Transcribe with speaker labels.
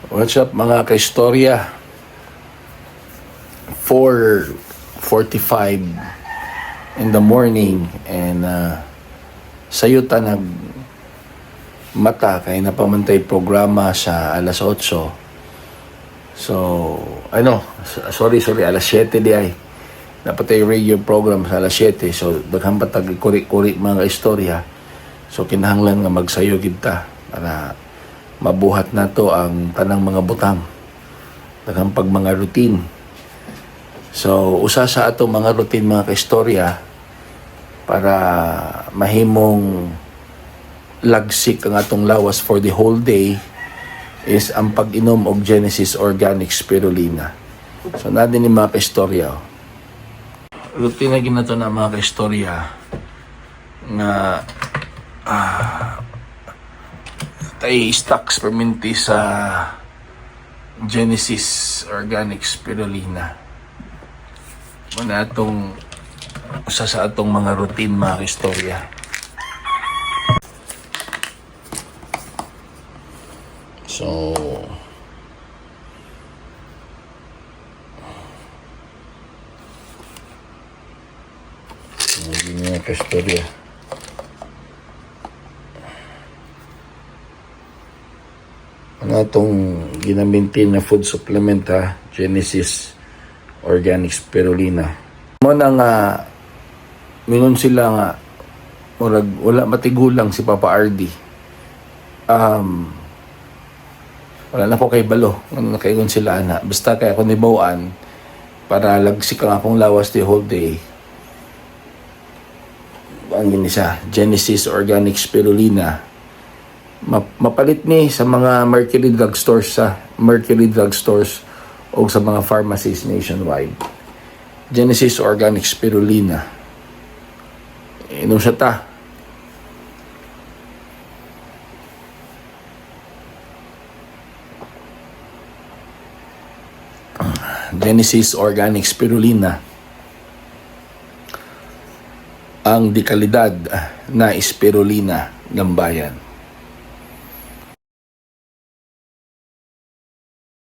Speaker 1: What's up mga kaistorya? 4:45 in the morning and sayo ta nag mata kay napamantay programa sa alas 8. So, sorry, alas 7 di ay. Dapat ay radio program sa alas 7. So, daghang patag kuri-kuri mga istorya. So, kinahanglan nga magsayo kita para mabuhat na to ang tanang mga butang. Daghang pag mga routine. So, usa sa ato mga routine mga kaistorya para mahimong lagsik ang atong lawas for the whole day is ang pag-inom og Genesis Organic Spirulina. So, nadin ni mga kaistorya. Routine na ginato na mga kaistorya nga tayo stocks perminti sa Genesis Organic Spirulina. Muna itong usa sa atong mga routine mga istorya. So, hindi mga istorya. Ang atong ginamintin na food supplement Genesis Organic Spirulina. Mo na nga mingon sila nga murag wala matigulang si Papa RD. Wala na ko kay balo. Nakaingon sila na. Basta kay ako nibawaan para lagsik ang akong lawas the whole day. Ang ginisa Genesis Organic Spirulina. Mapalit ni sa mga Mercury drugstores o sa mga pharmacies nationwide. Genesis Organic Spirulina. Inom siya ta. Genesis Organic Spirulina. Ang dekalidad na spirulina ng bayan.